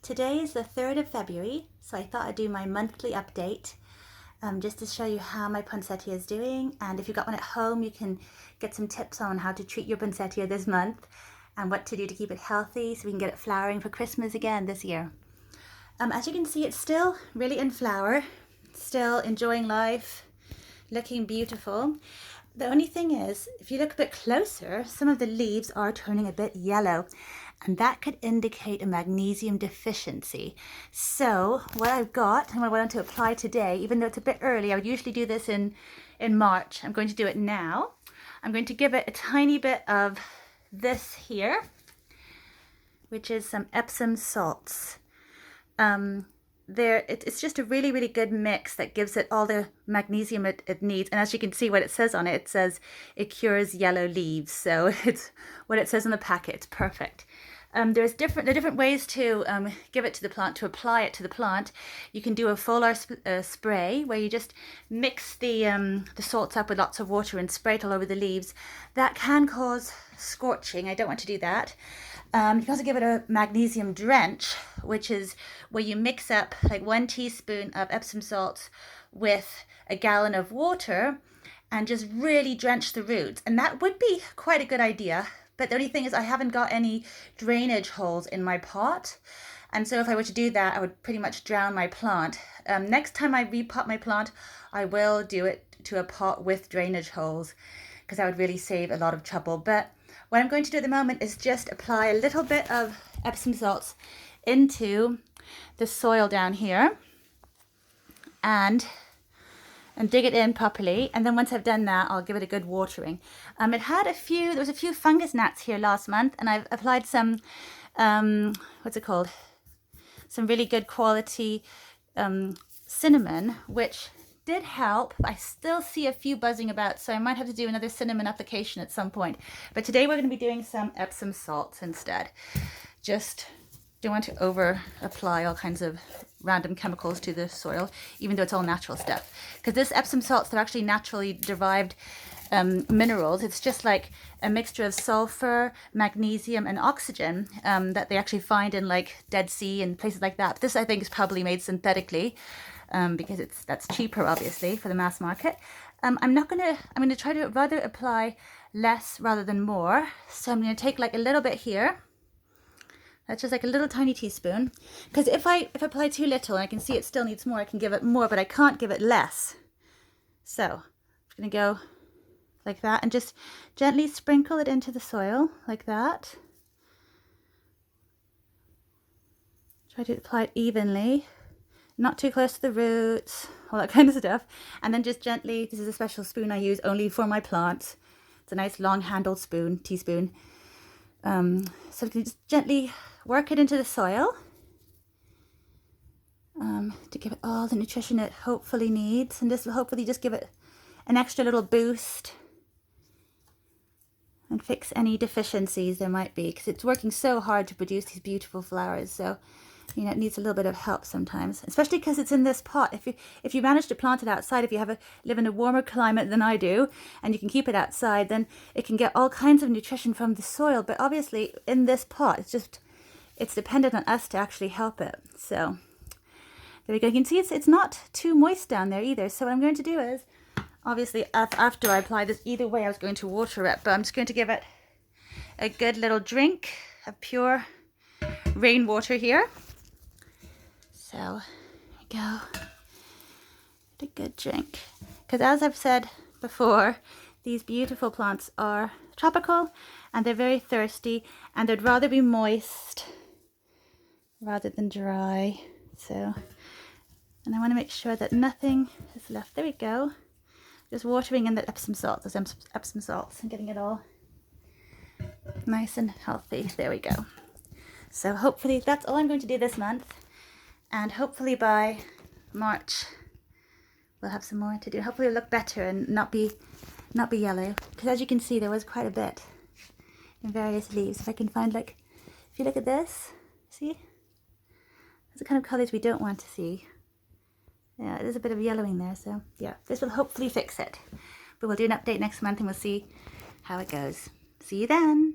Today is the 3rd of February, so I thought I'd do my monthly update just to show you how my poinsettia is doing. And if you've got one at home, you can get some tips on how to treat your poinsettia this month and what to do to keep it healthy so we can get it flowering for Christmas again this year. As you can see, it's still really in flower, still enjoying life, looking beautiful. The only thing is, if you look a bit closer, some of the leaves are turning a bit yellow, and that could indicate a magnesium deficiency. So what I've got, and what I want to apply today, even though it's a bit early, I would usually do this in March. I'm going to do it now. I'm going to give it a tiny bit of this here, which is some Epsom salts. It's just a really good mix that gives it all the magnesium it needs. And as you can see what it says on it, it says it cures yellow leaves. So it's what it says on the packet. It's perfect. There are different ways to give it to the plant, to apply it to the plant. You can do a foliar spray where you just mix the salts up with lots of water and spray it all over the leaves. That can cause scorching. I don't want to do that. You can also give it a magnesium drench, which is where you mix up like 1 teaspoon of Epsom salts with a gallon of water and just really drench the roots. And that would be quite a good idea. But the only thing is I haven't got any drainage holes in my pot. And so if I were to do that, I would pretty much drown my plant. Next time I repot my plant, I will do it to a pot with drainage holes because that would really save a lot of trouble. But what I'm going to do at the moment is just apply a little bit of Epsom salts into the soil down here and dig it in properly. And then once I've done that, I'll give it a good watering. There was a few fungus gnats here last month, and I've applied some, what's it called? Some really good quality cinnamon, which did help. I still see a few buzzing about, so I might have to do another cinnamon application at some point. But today we're going to be doing some Epsom salts instead. Just don't want to over apply all kinds of random chemicals to the soil, even though it's all natural stuff. Because this Epsom salts, they're actually naturally derived minerals. It's just like a mixture of sulfur, magnesium, and oxygen that they actually find in like Dead Sea and places like that. But this I think is probably made synthetically. Because that's cheaper, obviously, for the mass market. I'm going to try to rather apply less rather than more. So I'm going to take like a little bit here. That's just like a little tiny teaspoon. Because if I apply too little and I can see it still needs more, I can give it more, but I can't give it less. So I'm just going to go like that and just gently sprinkle it into the soil like that. Try to apply it evenly. Not too close to the roots, all that kind of stuff. And then just gently, this is a special spoon I use only for my plants. It's a nice long handled spoon, teaspoon. So we can just gently work it into the soil to give it all the nutrition it hopefully needs. And this will hopefully just give it an extra little boost and fix any deficiencies there might be, because it's working so hard to produce these beautiful flowers. So you know, it needs a little bit of help sometimes, especially because it's in this pot. If you manage to plant it outside, if you live in a warmer climate than I do, and you can keep it outside, then it can get all kinds of nutrition from the soil. But obviously, in this pot, it's dependent on us to actually help it. So there we go. You can see it's not too moist down there either. So what I'm going to do is, obviously, after I apply this, either way, I was going to water it, but I'm just going to give it a good little drink of pure rainwater here. So there we go, a good drink. Because as I've said before, these beautiful plants are tropical and they're very thirsty, and they'd rather be moist rather than dry. So, and I want to make sure that nothing is left. There we go. Just watering in the Epsom salts, those Epsom salts, and getting it all nice and healthy. There we go. So hopefully that's all I'm going to do this month. And hopefully by March, we'll have some more to do. Hopefully it'll look better and not be yellow. Because as you can see, there was quite a bit in various leaves. If I can find, like, if you look at this, see? That's the kind of colors we don't want to see. Yeah, there's a bit of yellowing there. So yeah, this will hopefully fix it. But we'll do an update next month and we'll see how it goes. See you then.